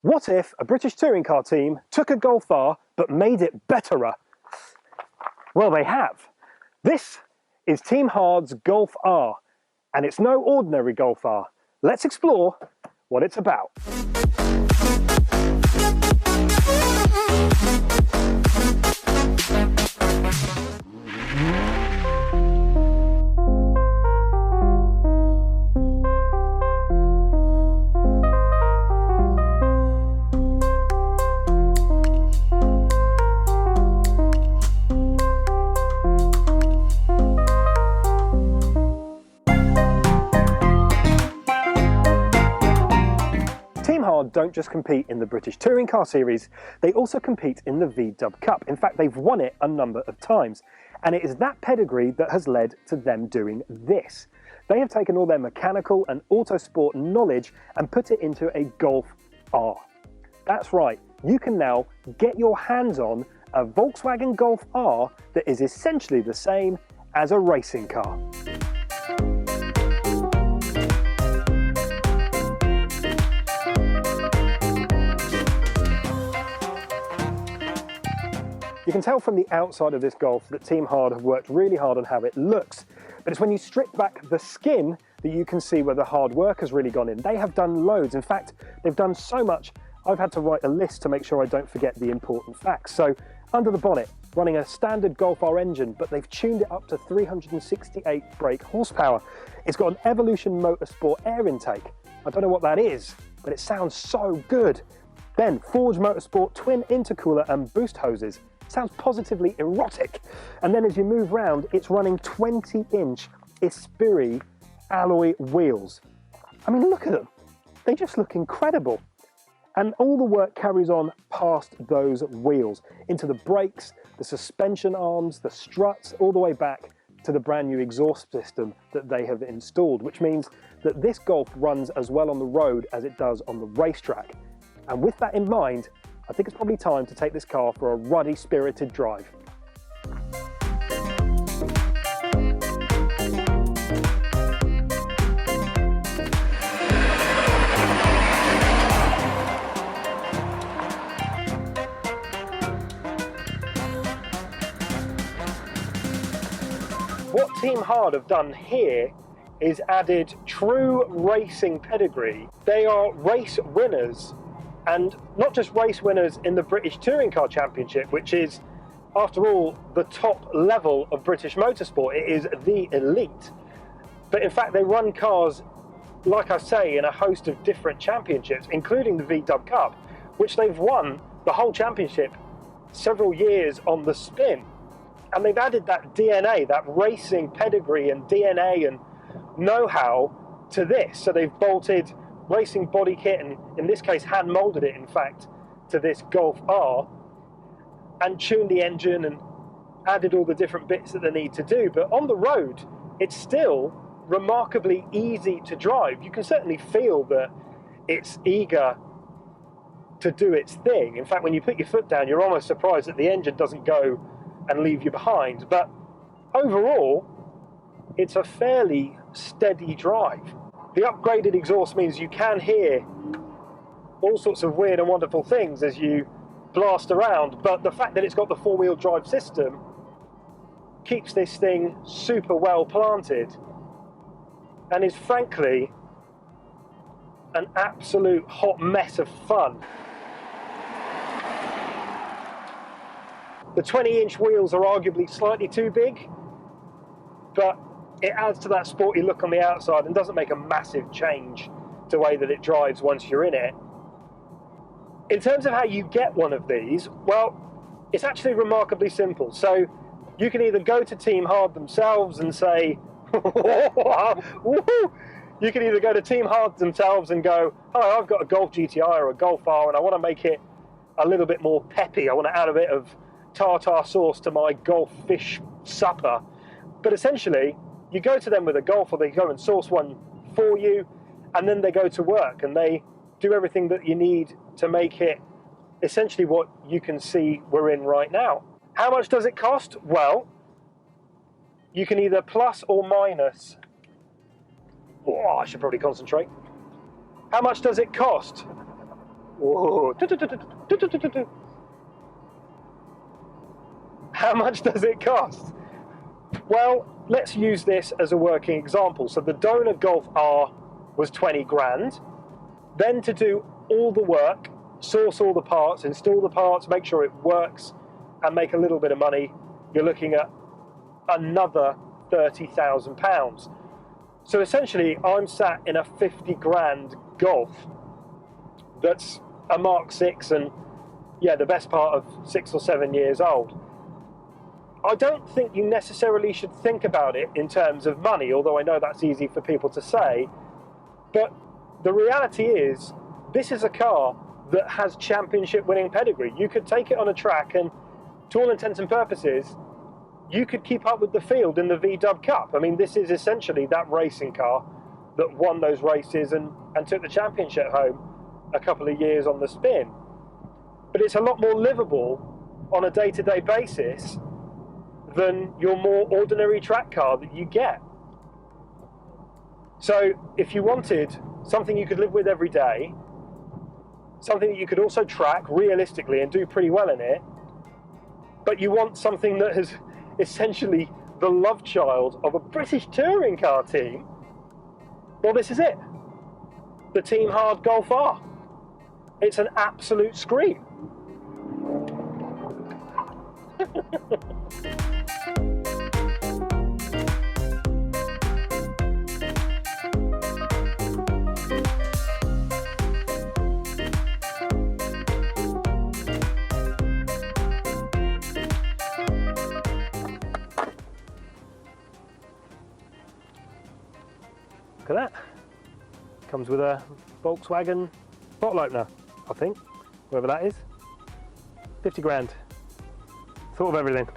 What if a British touring car team took a Golf R but made it betterer? Well, they have. This is Team Hard's Golf R, and it's no ordinary Golf R. Let's explore what it's about. Team Hard don't just compete in the British Touring Car Series, they also compete in the VW Cup. In fact, they've won it a number of times. And it is that pedigree that has led to them doing this. They have taken all their mechanical and autosport knowledge and put it into a Golf R. That's right, you can now get your hands on a Volkswagen Golf R that is essentially the same as a racing car. You can tell from the outside of this Golf that Team Hard have worked really hard on how it looks, but it's when you strip back the skin that you can see where the hard work has really gone in. They have done loads. In fact, they've done so much, I've had to write a list to make sure I don't forget the important facts. So, under the bonnet, running a standard Golf R engine, but they've tuned it up to 368 brake horsepower. It's got an Evolution Motorsport air intake. I don't know what that is, but it sounds so good. Then, Forge Motorsport twin intercooler and boost hoses. Sounds positively erotic. And then as you move round, it's running 20-inch Esprit alloy wheels. I mean, look at them. They just look incredible. And all the work carries on past those wheels, into the brakes, the suspension arms, the struts, all the way back to the brand new exhaust system that they have installed, which means that this Golf runs as well on the road as it does on the racetrack. And with that in mind, I think it's probably time to take this car for a ruddy, spirited drive. What Team Hard have done here is added true racing pedigree. They are race winners. And not just race winners in the British Touring Car Championship, which is, after all, the top level of British motorsport. It is the elite. But in fact, they run cars, like I say, in a host of different championships, including the VW Cup, which they've won the whole championship several years on the spin. And they've added that DNA, that racing pedigree and DNA and know-how to this. So they've bolted racing body kit, and in this case hand molded it in fact to this Golf R, and tuned the engine and added all the different bits that they need to do. But on the road it's still remarkably easy to drive. You can certainly feel that it's eager to do its thing. In fact, when you put your foot down, you're almost surprised that the engine doesn't go and leave you behind. But overall it's a fairly steady drive. The upgraded exhaust means you can hear all sorts of weird and wonderful things as you blast around, but the fact that it's got the four-wheel drive system keeps this thing super well planted and is frankly an absolute hot mess of fun. The 20-inch wheels are arguably slightly too big, but it adds to that sporty look on the outside and doesn't make a massive change to the way that it drives once you're in it. In terms of how you get one of these, well, it's actually remarkably simple. So you can either go to Team Hard themselves and say, woohoo! You can either go to Team Hard themselves and go, oh, I've got a Golf GTI or a Golf R and I want to make it a little bit more peppy. I want to add a bit of tartar sauce to my Golf fish supper. But essentially, you go to them with a Golf, or they go and source one for you, and then they go to work and they do everything that you need to make it essentially what you can see we're in right now. How much does it cost? Well, you can either plus or minus. Oh, I should probably concentrate. How much does it cost? Whoa. How much does it cost? Well, let's use this as a working example. So the donor Golf R was 20 grand. Then to do all the work, source all the parts, install the parts, make sure it works, and make a little bit of money, you're looking at another £30,000. So essentially, I'm sat in a 50 grand Golf that's a Mark 6 and, yeah, the best part of 6 or 7 years old. I don't think you necessarily should think about it in terms of money, although I know that's easy for people to say. But the reality is, this is a car that has championship winning pedigree. You could take it on a track and, to all intents and purposes, you could keep up with the field in the VW Cup. I mean, this is essentially that racing car that won those races and took the championship home a couple of years on the spin. But it's a lot more livable on a day-to-day basis than your more ordinary track car that you get. So if you wanted something you could live with every day, something that you could also track realistically and do pretty well in it, but you want something that is essentially the love child of a British touring car team, well, this is it. The Team Hard Golf R. It's an absolute scream. Look at that. Comes with a Volkswagen bottle opener, I think, whatever that is. 50 grand. Thought of everything.